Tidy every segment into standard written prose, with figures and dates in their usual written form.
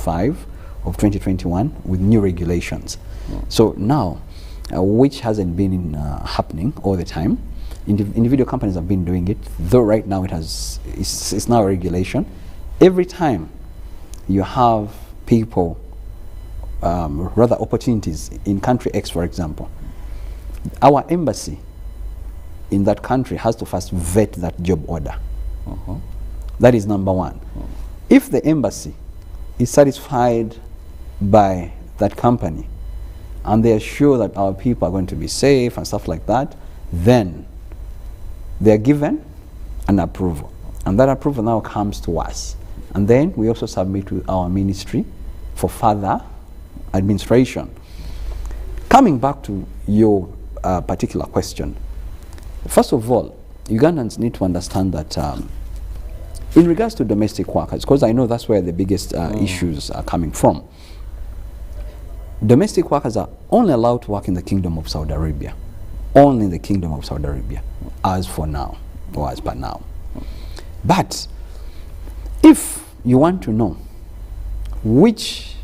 5 of 2021 with new regulations. So now, which hasn't been happening all the time. Individual companies have been doing it, though right now it's now a regulation. Every time you have people, rather opportunities in country X, for example, our embassy in that country has to first vet that job order. That is number one. If the embassy is satisfied by that company and they are sure that our people are going to be safe and stuff like that, then they are given an approval. And that approval now comes to us. And then we also submit to our ministry for further administration. Coming back to your particular question, first of all, Ugandans need to understand that in regards to domestic workers, because I know that's where the biggest issues are coming from, domestic workers are only allowed to work in the Kingdom of Saudi Arabia. Only in the Kingdom of Saudi Arabia, as for now, or as per now. But if you want to know which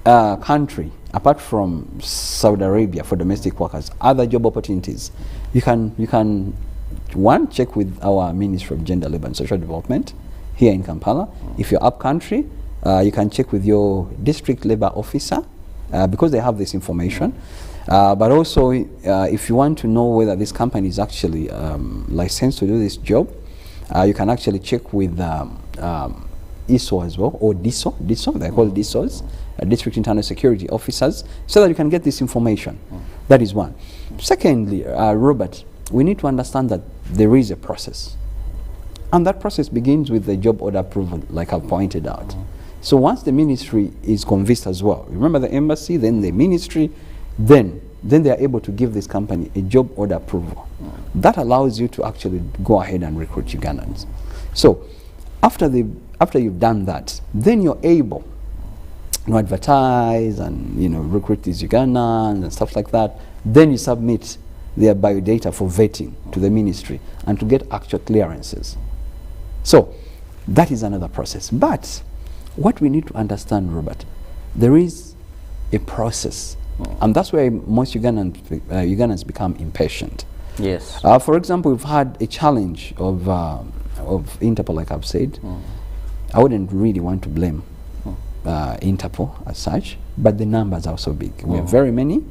country, apart from Saudi Arabia, for domestic workers, other job opportunities, you can one, check with our Ministry of Gender, Labour and Social Development here in Kampala. If you're up country, you can check with your district labor officer because they have this information. But also, if you want to know whether this company is actually licensed to do this job, you can actually check with ISO as well, or DISO, they're called DISOs, District Internal Security Officers, so that you can get this information. That is one. Secondly, Robert, we need to understand that there is a process. And that process begins with the job order approval, like I've pointed out. So once the ministry is convinced as well, remember the embassy, then the ministry, then they are able to give this company a job order approval. That allows you to actually go ahead and recruit Ugandans. So after you've done that, then you're able to advertise and recruit these Ugandans and stuff like that. Then you submit their biodata for vetting to the ministry and to get actual clearances. So that is another process. But what we need to understand, Robert, there is a process. And that's where most Ugandans become impatient. Yes. For example, we've had a challenge of Interpol, like I've said. I wouldn't really want to blame Interpol as such, but the numbers are so big. We have very many,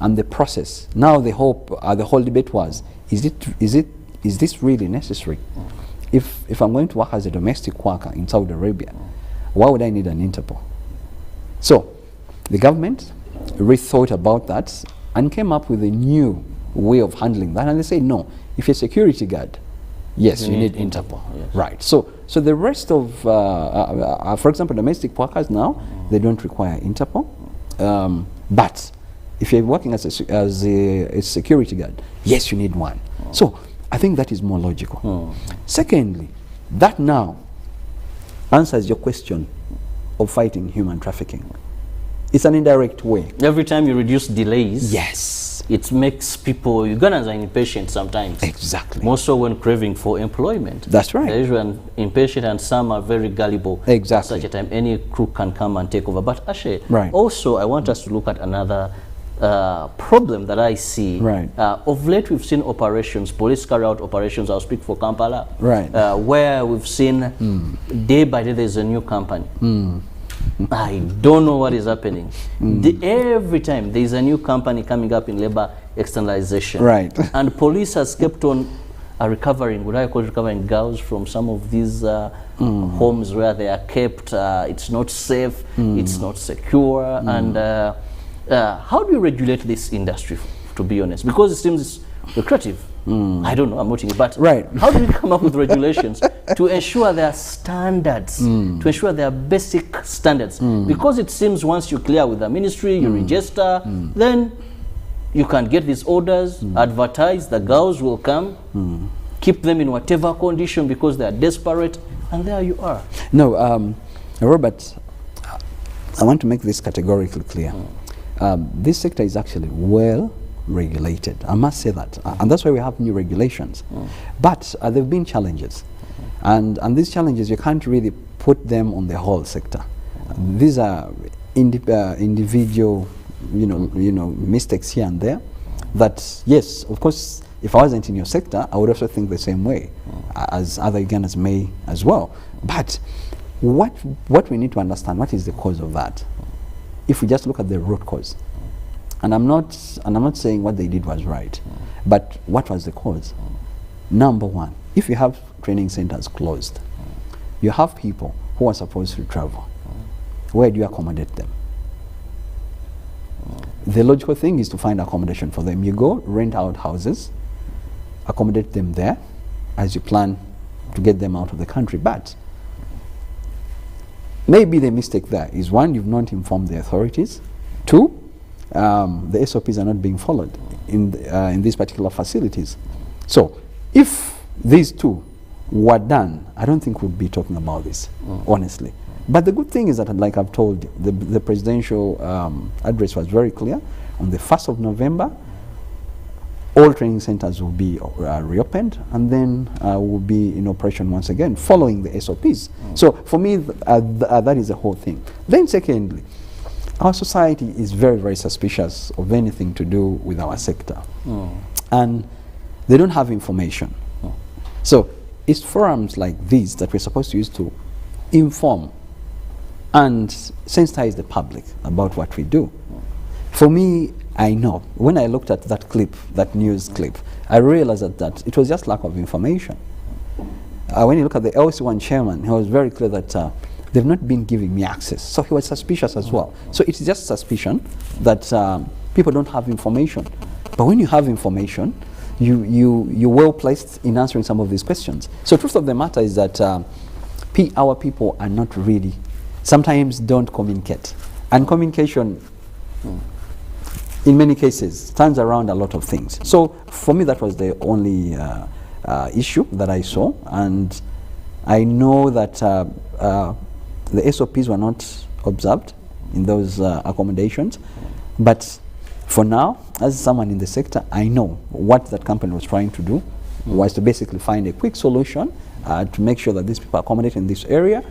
and the process. Now the whole debate was: is this really necessary? If I'm going to work as a domestic worker in Saudi Arabia, why would I need an Interpol? So the government rethought about that and came up with a new way of handling that, and they say no, if you're a security guard, yes, you need Interpol. Yes. Right. So the rest of for example, domestic workers now, they don't require Interpol, but if you're working as a security guard, yes, you need one. So I think that is more logical. Secondly, that now answers your question of fighting human trafficking. It's an indirect way. Every time you reduce delays, yes, it makes people, Ugandans are impatient sometimes. Exactly. More so when craving for employment. That's right. They're usually impatient, and some are very gullible. Exactly. At such a time, any crook can come and take over. But Ashe, right. Also, I want us to look at another problem that I see. Right. Of late, we've seen operations, police carry out operations, I'll speak for Kampala, right. Where we've seen day by day there's a new company. I don't know what is happening. Every time there's a new company coming up in labor externalization. Right. And police has kept on recovering, what I call recovering girls from some of these homes where they are kept. It's not safe, it's not secure. And how do you regulate this industry, to be honest? Because it seems lucrative. I don't know, I'm watching it, but right. How do we come up with regulations to ensure there are standards, to ensure there are basic standards? Because it seems once you clear with the ministry, you register, then you can get these orders, advertise, the girls will come, keep them in whatever condition because they are desperate, and there you are. No, Robert, I want to make this categorically clear. This sector is actually well regulated. I must say that. And that's why we have new regulations. But there have been challenges. And these challenges, you can't really put them on the whole sector. These are individual, mistakes here and there. That, yes, of course, if I wasn't in your sector, I would also think the same way, as other Ugandans may as well. But what we need to understand, what is the cause of that? If we just look at the root cause, and I'm not saying what they did was right, but what was the cause? Number one, if you have training centers closed, you have people who are supposed to travel. Where do you accommodate them? The logical thing is to find accommodation for them. You go rent out houses, accommodate them there as you plan to get them out of the country. But maybe the mistake there is, one, you've not informed the authorities. Two, the SOPs are not being followed in these particular facilities. So if these two were done, I don't think we'd be talking about this, honestly. But the good thing is that, like I've told you, the presidential address was very clear. On the 1st of November, all training centers will be reopened, and then will be in operation once again, following the SOPs. So for me, that is the whole thing. Then secondly, our society is very, very suspicious of anything to do with our sector. And they don't have information. So it's forums like these that we're supposed to use to inform and sensitize the public about what we do. For me, I know, when I looked at that clip, that news clip, I realized that it was just lack of information. When you look at the LC1 chairman, he was very clear that they've not been giving me access. So he was suspicious as well. So it's just suspicion that people don't have information. But when you have information, you're well placed in answering some of these questions. So truth of the matter is that our people are not really, sometimes don't communicate. And communication, in many cases, turns around a lot of things. So for me, that was the only issue that I saw. And I know that the SOPs were not observed in those accommodations. But for now, as someone in the sector, I know what that company was trying to do was to basically find a quick solution to make sure that these people are accommodated in this area,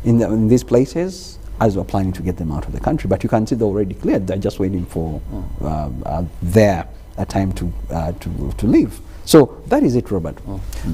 in these places, as we're planning to get them out of the country. But you can see they're already cleared. They're just waiting for their time to leave. So that is it, Robert.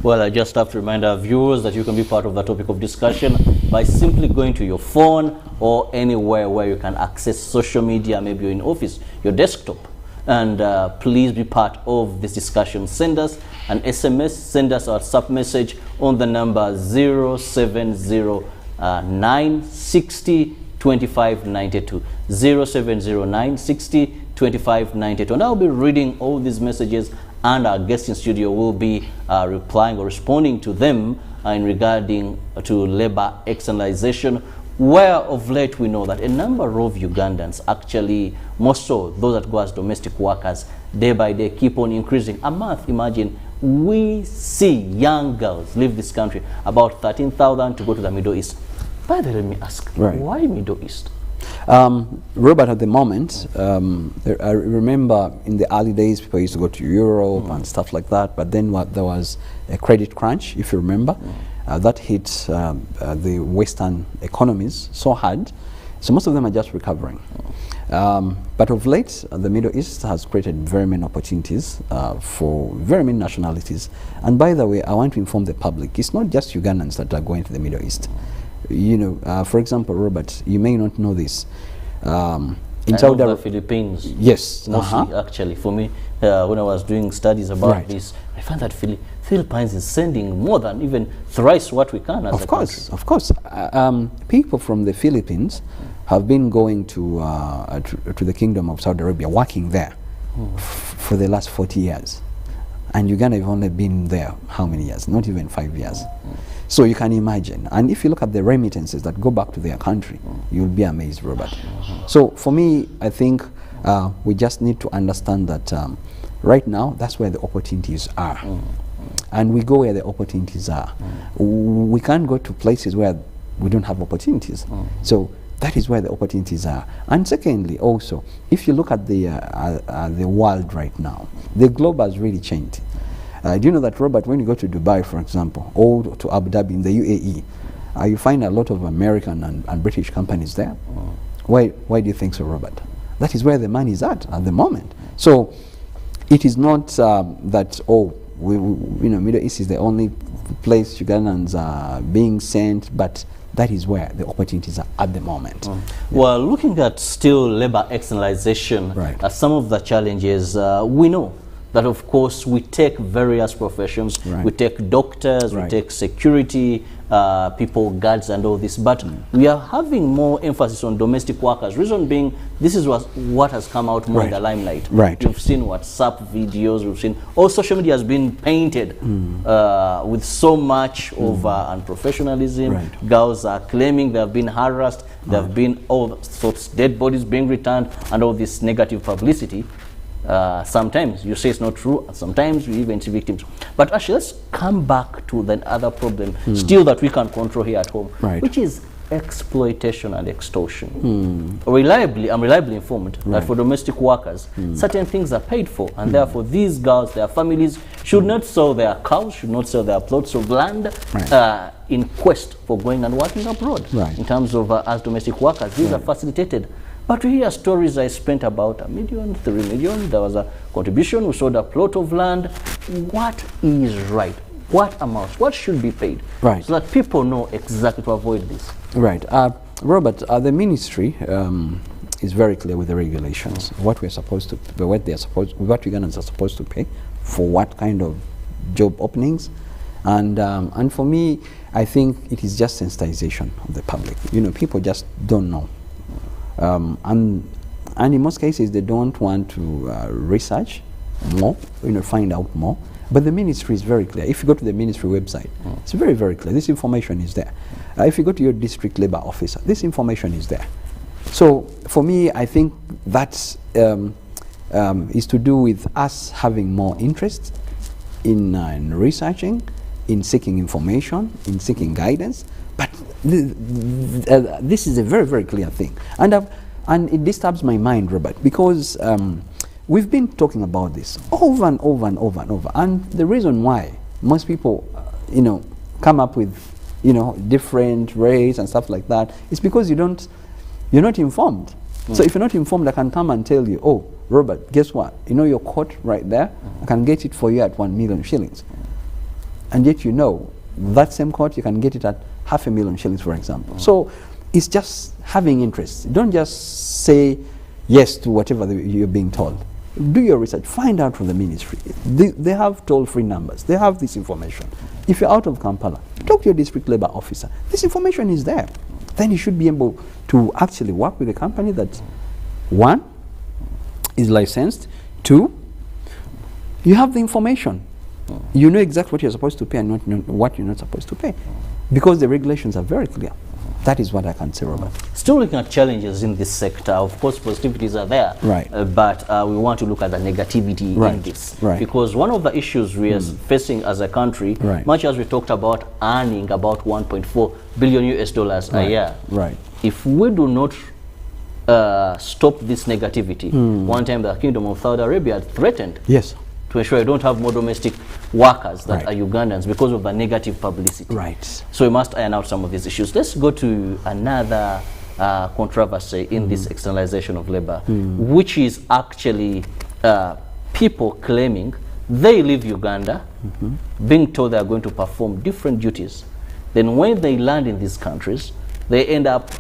Well, I just have to remind our viewers that you can be part of the topic of discussion by simply going to your phone or anywhere where you can access social media, maybe you're in office, your desktop. And please be part of this discussion. Send us an SMS, send us a WhatsApp message on the number 070960 2592. 070960 2592. And I'll be reading all these messages, and our guest in studio will be replying or responding to them in regarding to labor externalization, where of late we know that a number of Ugandans, actually more so those that go as domestic workers, day by day keep on increasing. A month, imagine, we see young girls leave this country, about 13,000 to go to the Middle East. By the way, let me ask, why Middle East? Robert, at the moment, I remember in the early days, people used to go to Europe and stuff like that, but then there was a credit crunch, if you remember, that hit the Western economies so hard, so most of them are just recovering. But of late, the Middle East has created very many opportunities for very many nationalities. And by the way, I want to inform the public, it's not just Ugandans that are going to the Middle East. You know, for example, Robert, you may not know this. In Saudi Arabia, Philippines. Yes. Mostly, actually, for me, when I was doing studies about this, I found that Philippines is sending more than even thrice what we can as a country. Of course. People from the Philippines have been going to the Kingdom of Saudi Arabia, working there for the last 40 years. And Uganda have only been there, how many years? Not even 5 years. So you can imagine. And if you look at the remittances that go back to their country, you'll be amazed, Robert. So for me, I think we just need to understand that right now, that's where the opportunities are. And we go where the opportunities are. We can't go to places where we don't have opportunities. So that is where the opportunities are. And secondly, also, if you look at the world right now, the globe has really changed. Do you know that, Robert, when you go to Dubai, for example, or to Abu Dhabi in the UAE, You find a lot of American and British companies there. Why do you think so, Robert? That is where the money is at the moment. So it is not that, Middle East is the only place Ugandans are being sent, but that is where the opportunities are at the moment. Well, looking at still labor externalization, some of the challenges, we know that of course we take various professions, we take doctors, we take security people, guards and all this, but we are having more emphasis on domestic workers. Reason being, this is what has come out more in the limelight. We've seen WhatsApp videos, we've seen all social media has been painted with so much of unprofessionalism. Girls are claiming they have been harassed, there have been all sorts of dead bodies being returned and all this negative publicity. Sometimes you say it's not true, and sometimes we even see victims. But actually, let's come back to the other problem still that we can control here at home, which is exploitation and extortion. I'm reliably informed that for domestic workers, certain things are paid for, and therefore these girls, their families, should not sell their cows, should not sell their plots of land in quest for going and working abroad. In terms of as domestic workers, these are facilitated. But we hear stories I spent about $1 million, $3 million, there was a contribution, we sold a plot of land. What is right? What amounts? What should be paid? So that people know exactly to avoid this. Robert, the ministry is very clear with the regulations. What Ugandans are supposed to pay for what kind of job openings. And for me, I think it is just sensitization of the public. People just don't know. And in most cases they don't want to research more, find out more. But the ministry is very clear. If you go to the ministry website, it's very, very clear. This information is there. If you go to your district labor officer, this information is there. So for me, I think that is to do with us having more interest in researching, in seeking information, in seeking guidance. But this is a very, very clear thing. And it disturbs my mind, Robert, because we've been talking about this over and over and over and over. And the reason why most people, come up with, different rates and stuff like that is because you're not informed. So if you're not informed, I can come and tell you, oh, Robert, guess what? Your court right there, I can get it for you at 1 million shillings. And yet that same court, you can get it at 500,000 shillings, for example. So it's just having interest. Don't just say yes to whatever you're being told. Do your research. Find out from the ministry. They have toll-free numbers. They have this information. If you're out of Kampala, talk to your district labor officer. This information is there. Then you should be able to actually work with a company that, 1, is licensed, 2, you have the information. You know exactly what you're supposed to pay and what you're not supposed to pay, because the regulations are very clear. That is what I can say, Robert. Still looking at challenges in this sector. Of course, positivities are there, but we want to look at the negativity in this. Because one of the issues we are facing as a country, much as we talked about earning about 1.4 billion US dollars a year, if we do not stop this negativity, one time the Kingdom of Saudi Arabia had threatened to ensure you don't have more domestic workers that are Ugandans because of the negative publicity. So we must iron out some of these issues. Let's go to another controversy in this externalization of labor, which is actually people claiming they leave Uganda, being told they are going to perform different duties. Then when they land in these countries, they end up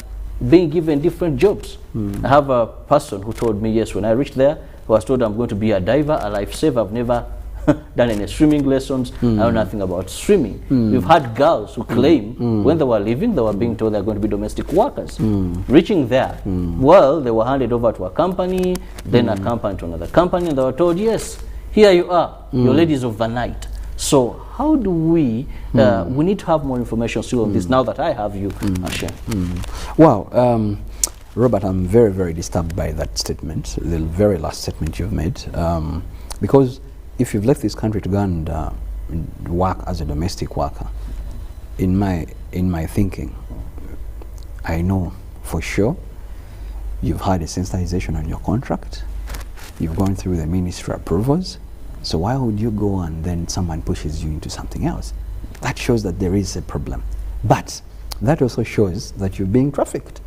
being given different jobs. I have a person who told me, yes, when I reached there, I was told I'm going to be a diver, a lifesaver. I've never done any swimming lessons. I know nothing about swimming. We've had girls who claim when they were leaving, they were being told they're going to be domestic workers. Reaching there, well, they were handed over to a company, then a company to another company, and they were told, yes, here you are, your ladies of the night. So how do we need to have more information still on this now that I have you, Ashen. Wow. Robert, I'm very, very disturbed by that statement, the very last statement you've made, because if you've left this country to go and work as a domestic worker, in my thinking, I know for sure you've had a sensitization on your contract, you've gone through the ministry approvals, so why would you go and then someone pushes you into something else? That shows that there is a problem. But that also shows that you're being trafficked.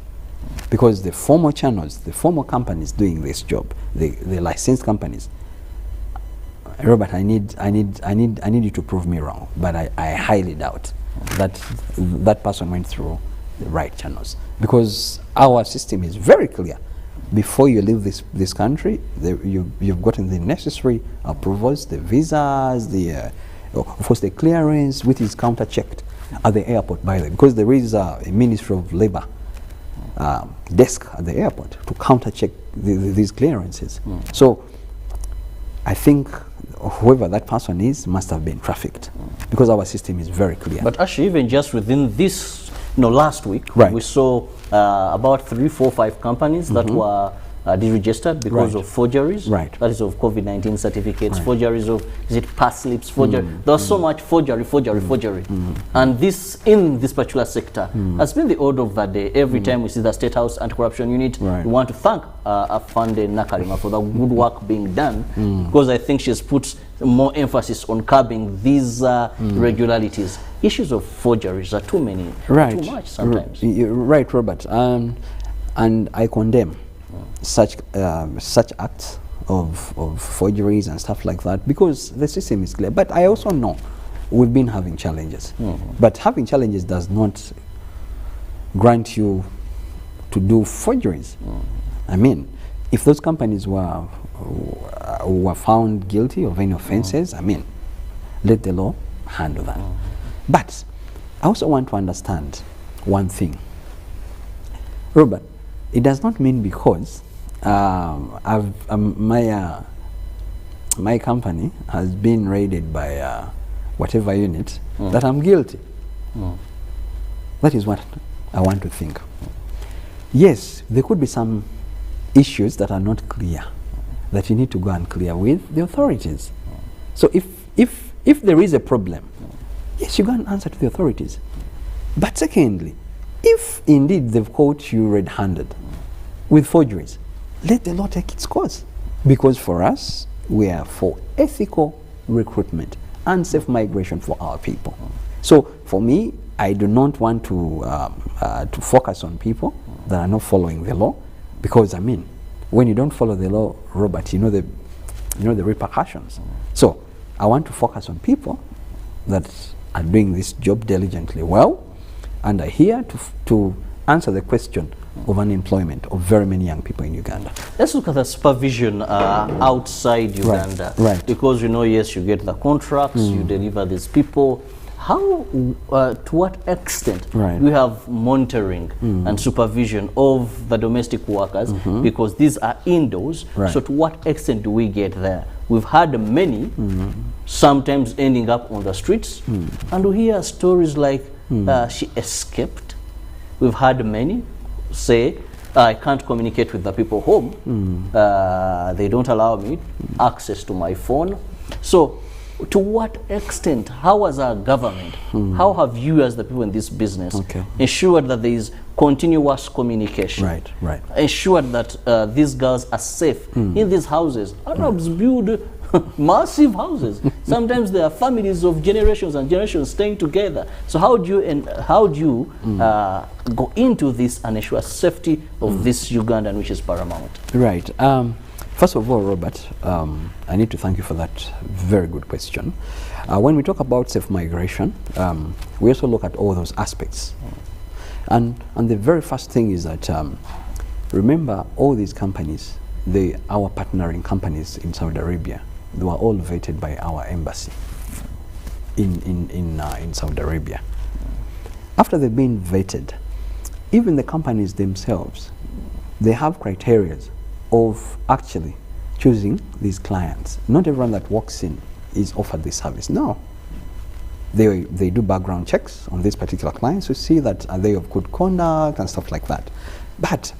Because the former channels, the former companies doing this job, the licensed companies, Robert, I need you to prove me wrong, but I highly doubt that that person went through the right channels, because our system is very clear. Before you leave this country, you've gotten the necessary approvals, the visas, of course the clearance, which is counter-checked at the airport, by the way, because there is a Ministry of Labor desk at the airport to counter-check these clearances. So I think whoever that person is must have been trafficked, because our system is very clear. But actually, even just within this, last week, right, we saw about 3, 4, 5 companies that were deregistered because of forgeries. Right. That is of COVID-19 certificates, forgeries of, pass slips, forgery. There was so much forgery. And this, in this particular sector, has been the order of the day. Every time we see the State House Anti-Corruption Unit, we want to thank Afande Nakalima for the good work being done, because I think she's put more emphasis on curbing these irregularities. Issues of forgeries are too many, too much sometimes. Right, Robert. And I condemn such acts of forgeries and stuff like that, because the system is clear. But I also know we've been having challenges. But having challenges does not grant you to do forgeries. I mean, if those companies were found guilty of any offenses, I mean, let the law handle that. But I also want to understand one thing, Robert. It does not mean because my company has been raided by whatever unit that I'm guilty. That is what I want to think. Yes, there could be some issues that are not clear, that you need to go and clear with the authorities. So if there is a problem, yes, you go and answer to the authorities. But secondly, if indeed they've caught you red-handed with forgeries, let the law take its course. Because for us, we are for ethical recruitment and safe migration for our people. So for me, I do not want to focus on people that are not following the law, because I mean, when you don't follow the law, Robert, you know the repercussions. So I want to focus on people that are doing this job diligently well, and are here to answer the question of unemployment of very many young people in Uganda. Let's look at the supervision outside Uganda. Right. Because yes, you get the contracts, you deliver these people. How, to what extent we have monitoring and supervision of the domestic workers, because these are indoors, so to what extent do we get there? We've had many, sometimes ending up on the streets, and we hear stories like she escaped. We've had many say, I can't communicate with the people home, they don't allow me access to my phone. So to what extent, how as our government, how have you as the people in this business ensured that there is continuous communication? Right. Ensured that these girls are safe in these houses. Arabs build massive houses. Sometimes there are families of generations and generations staying together. So how do you go into this and ensure safety of this Ugandan, which is paramount? Right. First of all, Robert, I need to thank you for that very good question. When we talk about safe migration, we also look at all those aspects. And the very first thing is that, remember, all these companies, our partnering companies in Saudi Arabia, they were all vetted by our embassy in Saudi Arabia. After they've been vetted, even the companies themselves, they have criteria of actually choosing these clients. Not everyone that walks in is offered this service. No. They do background checks on these particular clients to see that are they of good conduct and stuff like that. But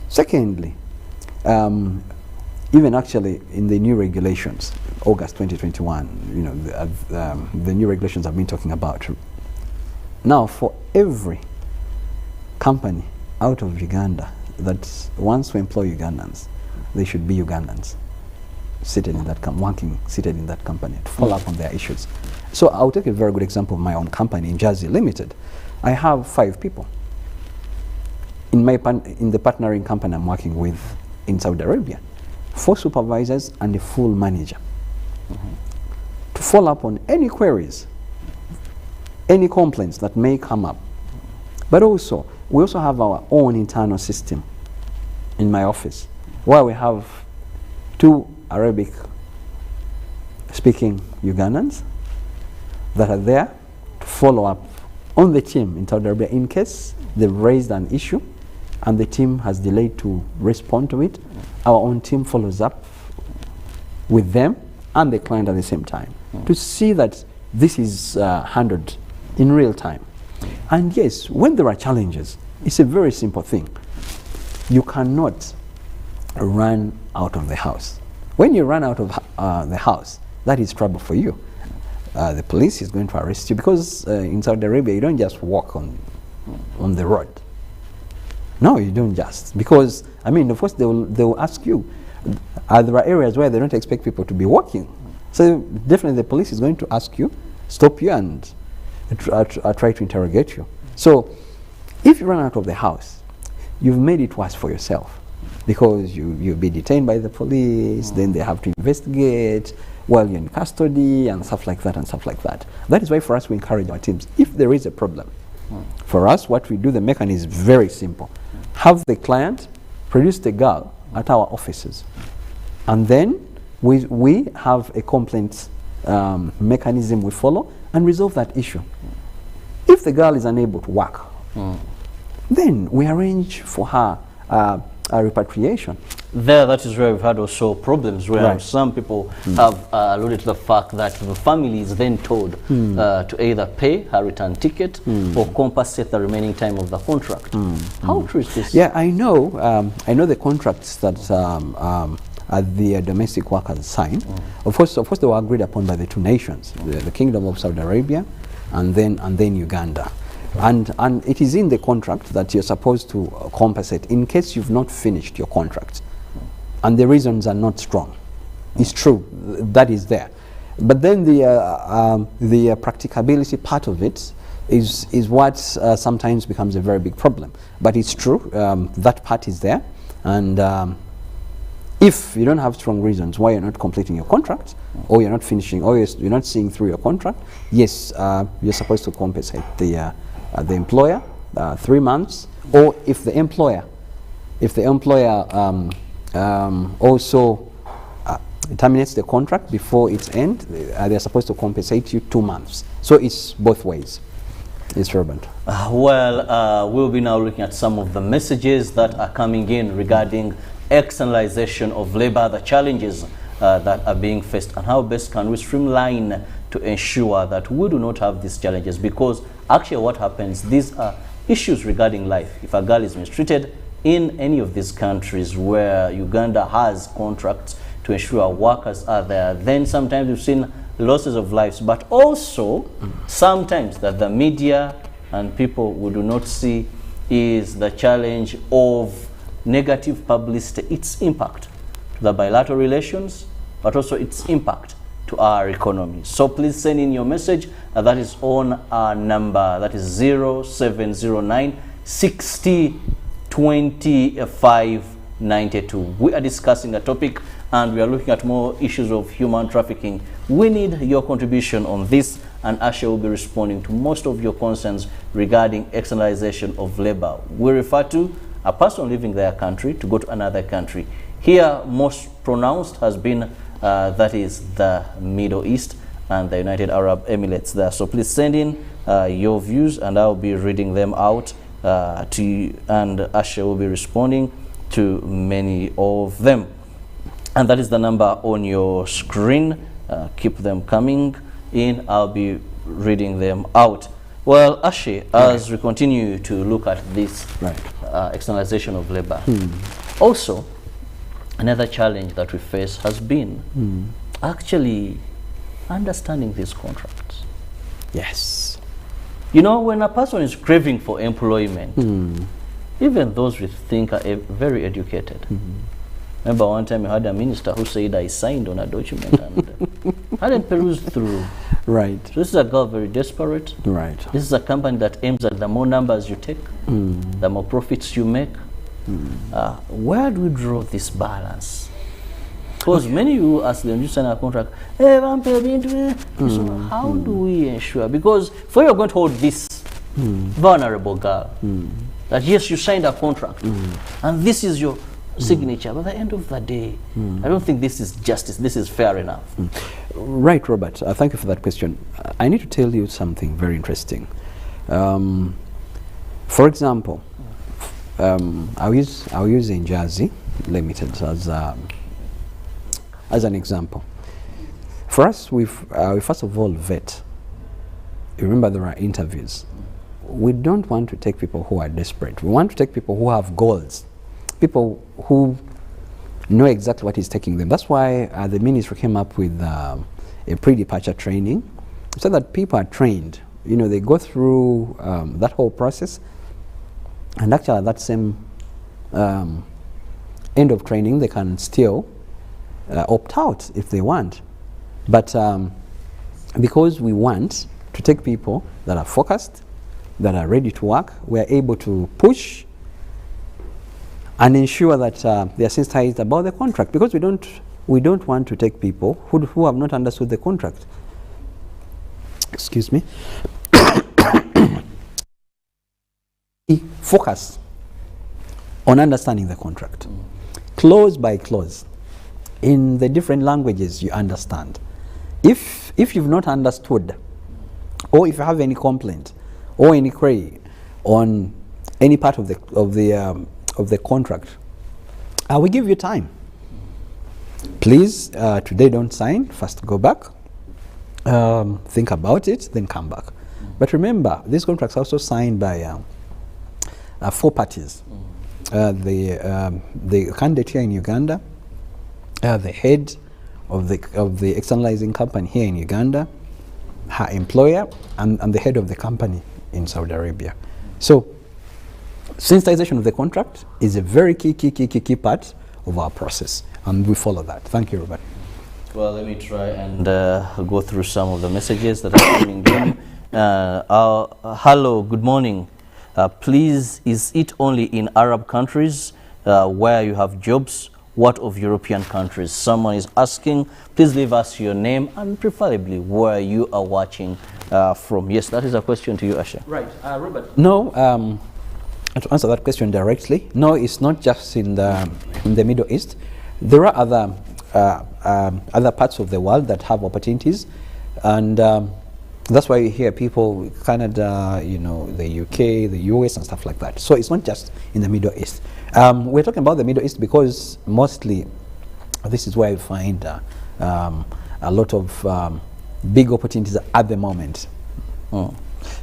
secondly, even actually in the new regulations, August 2021, the new regulations I've been talking about. Now, for every company out of Uganda that wants to employ Ugandans, they should be Ugandans seated in that seated in that company to follow up on their issues. So I'll take a very good example of my own company, Jersey Limited. I have 5 people in the partnering company I'm working with in Saudi Arabia, 4 supervisors and a full manager, to follow up on any queries, any complaints that may come up. But also, we also have our own internal system in my office, where we have 2 Arabic-speaking Ugandans that are there to follow up on the team in Saudi Arabia in case they've raised an issue and the team has delayed to respond to it. Our own team follows up with them and the client at the same time to see that this is handled in real time. And yes, when there are challenges, it's a very simple thing. You cannot run out of the house. When you run out of the house, that is trouble for you. The police is going to arrest you, because in Saudi Arabia you don't just walk on the road. No, you don't just, because I mean, of course they will ask you. There are areas where they don't expect people to be walking, so definitely the police is going to ask you, stop you, and try to interrogate you. So if you run out of the house, you've made it worse for yourself, because you'll be detained by the police, then they have to investigate while you're in custody and stuff like that and stuff like that. That is why for us we encourage our teams, if there is a problem, for us what we do, the mechanism is very simple. Have the client produce the girl at our offices, and then we have a complaint mechanism we follow and resolve that issue. If the girl is unable to work, then we arrange for her a repatriation. That is where we've had also problems where some people have alluded to the fact that the family is then told to either pay her return ticket or compensate the remaining time of the contract. How true is this? Yeah, I know the contracts that the domestic workers sign. Of course, they were agreed upon by the 2 nations, the Kingdom of Saudi Arabia and then Uganda. And it is in the contract that you're supposed to compensate in case you've not finished your contract and the reasons are not strong. It's true, that is there. But then the practicability part of it is what sometimes becomes a very big problem. But it's true, that part is there. And if you don't have strong reasons why you're not completing your contract, or you're not finishing, or you're not seeing through your contract, yes, you're supposed to compensate the employer 3 months, or if the employer also terminates the contract before its end, they're supposed to compensate you 2 months. So it's both ways. It's relevant. We'll be now looking at some of the messages that are coming in regarding externalization of labor, the challenges that are being faced, and how best can we streamline to ensure that we do not have these challenges. Because actually what happens, these are issues regarding life. If a girl is mistreated in any of these countries where Uganda has contracts to ensure workers are there, then sometimes we've seen losses of lives, but also sometimes that the media and people we do not see is the challenge of negative publicity, its impact to the bilateral relations, but also its impact to our economy. So please send in your message, that is on our number, that is 0709 60 25 92. We are discussing a topic and we are looking at more issues of human trafficking. We need your contribution on this, and Asha will be responding to most of your concerns regarding externalization of labor. We refer to a person leaving their country to go to another country. Here, most pronounced has been that is the Middle East and the United Arab Emirates there. So please send in your views and I'll be reading them out to you, and Asha will be responding to many of them. And that is the number on your screen. Keep them coming in. I'll be reading them out. Well, Ashe, as we continue to look at this externalization of labor, also another challenge that we face has been actually understanding these contracts. Yes. You know, when a person is craving for employment, even those we think are very educated. Remember one time you had a minister who said I signed on a document and hadn't perused through Right. So this is a girl very desperate. Right. This is a company that aims at the more numbers you take, the more profits you make. Where do we draw this balance? Because many you ask them, you sign a contract, hey, so how do we ensure? Because for you're going to hold this vulnerable girl, that yes, you signed a contract, and this is your signature, but at the end of the day, I don't think this is justice, this is fair enough. Right, Robert, thank you for that question. I need to tell you something very interesting. For example, I'll use Njazi Limited as an example. For us, we first of all vet. Remember, there are interviews. We don't want to take people who are desperate. We want to take people who have goals, people who know exactly what is taking them. That's why the ministry came up with a pre-departure training, so that people are trained. You know, they go through that whole process, and actually at that same end of training, they can still opt out if they want. But because we want to take people that are focused, that are ready to work, we are able to push and ensure that they are sensitized about the contract, because we don't want to take people who have not understood the contract. Excuse me. Focus on understanding the contract, clause by clause, in the different languages you understand. If you've not understood, or if you have any complaint or any query on any part of the contract, we give you time. Please, today don't sign. First, go back, think about it, then come back. But remember, these contracts are also signed by 4 parties: the candidate here in Uganda, the head of the externalizing company here in Uganda, her employer, and the head of the company in Saudi Arabia. So sensitization of the contract is a very key part of our process, and we follow that. Thank you, Robert. Well, let me try and go through some of the messages that are coming in. Hello, good morning. Please, is it only in Arab countries where you have jobs? What of European countries? Someone is asking. Please leave us your name and preferably where you are watching from. Yes, that is a question to you, Asha. Right, Robert. No, to answer that question directly, no, it's not just in the Middle East. There are other parts of the world that have opportunities, and that's why you hear people, Canada, you know, the UK, the US, and stuff like that. So it's not just in the Middle East. We're talking about the Middle East because mostly this is where you find a lot of big opportunities at the moment.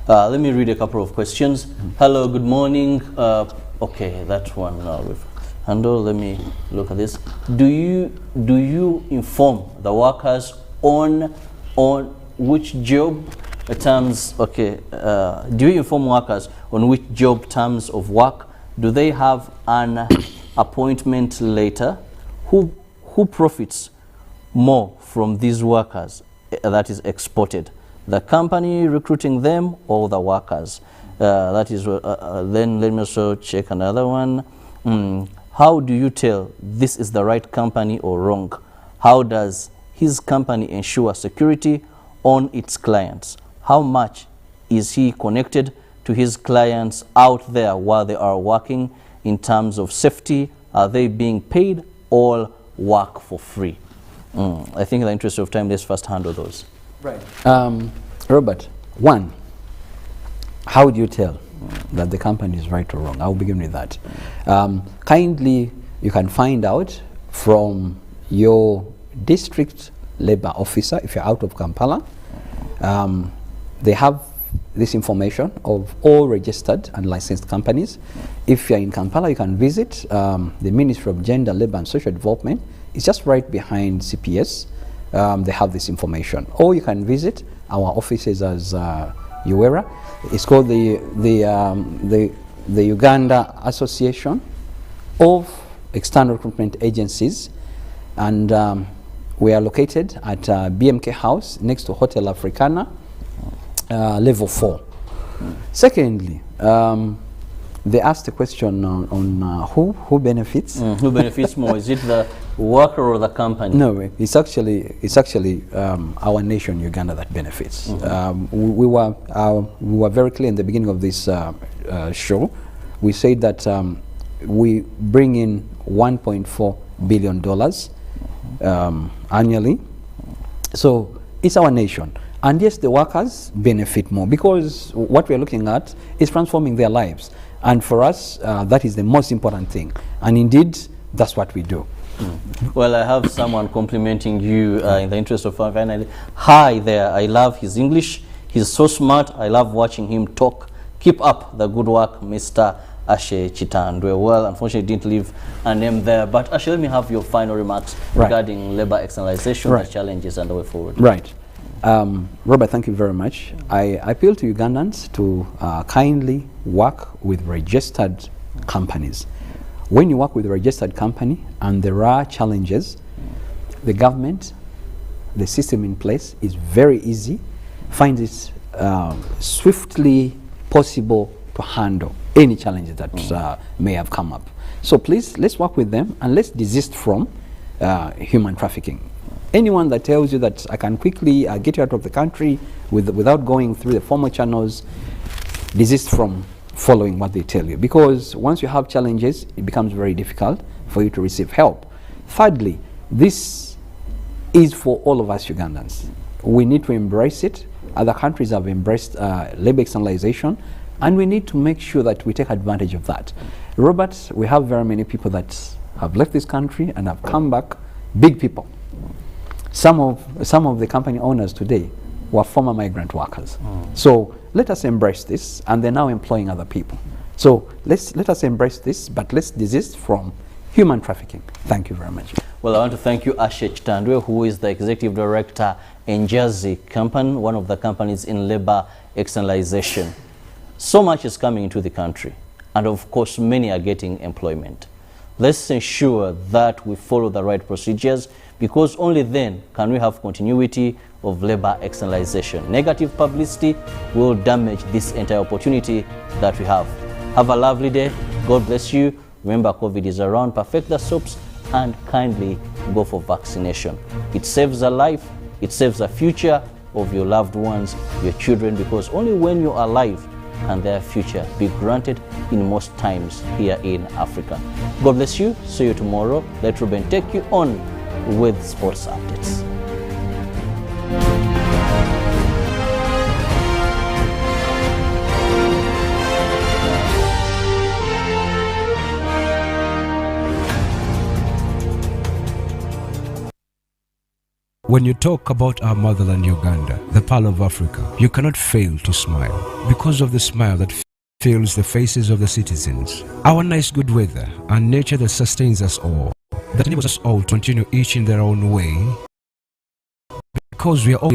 Let me read a couple of questions. Hello, good morning. Okay, that one we've handled. Let me look at this. Do you inform the workers on which job terms? Okay, do you inform workers on which job terms of work? Do they have an appointment later? Who profits more from these workers that is exported? The company recruiting them or the workers? That is, then let me also check another one. How do you tell this is the right company or wrong? How does his company ensure security on its clients? How much is he connected to his clients out there while they are working in terms of safety? Are they being paid or work for free? I think in the interest of time, let's first handle those. Right. Robert, one, how do you tell that the company is right or wrong? I'll begin with that. Kindly, you can find out from your district labor officer if you're out of Kampala. They have this information of all registered and licensed companies. If you're in Kampala, you can visit the Ministry of Gender, Labour and Social Development. It's just right behind CPS. They have this information. Or you can visit our offices as UERA. It's called the Uganda Association of External Recruitment Agencies. And We are located at BMK House next to Hotel Africana, level 4. Secondly, they asked a question on who benefits. Who benefits more? Is it the worker or the company? No, it's actually our nation, Uganda, that benefits. We were very clear in the beginning of this show. We said that we bring in $1.4 billion annually. So it's our nation. And yes, the workers benefit more because what we're looking at is transforming their lives. And for us, that is the most important thing. And indeed, that's what we do. Well, I have someone complimenting you in the interest of finally. Hi there, I love his English. He's so smart. I love watching him talk. Keep up the good work, Mr. Ashe Chitandwe. Well, unfortunately, didn't leave a name there. But Ashe, let me have your final remarks regarding labor externalization, the challenges and the way forward. Right. Robert, thank you very much. I appeal to Ugandans to kindly work with registered companies. When you work with a registered company and there are challenges, the government, the system in place is very easy, finds it swiftly possible to handle any challenges that may have come up. So please, let's work with them and let's desist from human trafficking. Anyone that tells you that I can quickly get you out of the country without going through the formal channels, desist from following what they tell you. Because once you have challenges, it becomes very difficult for you to receive help. Thirdly, this is for all of us Ugandans. We need to embrace it. Other countries have embraced labor externalization, and we need to make sure that we take advantage of that. Robert, we have very many people that have left this country and have come back, big people. Some of the company owners today were former migrant workers. So let us embrace this, and they're now employing other people. So let us embrace this, but let's desist from human trafficking. Thank you very much. Well, I want to thank you, Ashe Chitandwe, who is the Executive Director in Jersey Company, one of the companies in labor externalization. So much is coming into the country, and of course, many are getting employment. Let's ensure that we follow the right procedures, because only then can we have continuity of labor externalization. Negative publicity will damage this entire opportunity that we have. Have a lovely day. God bless you. Remember, COVID is around. Perfect the soaps and kindly go for vaccination. It saves a life. It saves the future of your loved ones, your children, because only when you're alive can their future be granted in most times here in Africa. God bless you. See you tomorrow. Let Ruben take you on with sports updates. When you talk about our motherland Uganda, the pearl of Africa, you cannot fail to smile because of the smile that fills the faces of the citizens. Our nice good weather and nature that sustains us all, that enables us all to continue each in their own way, because we are all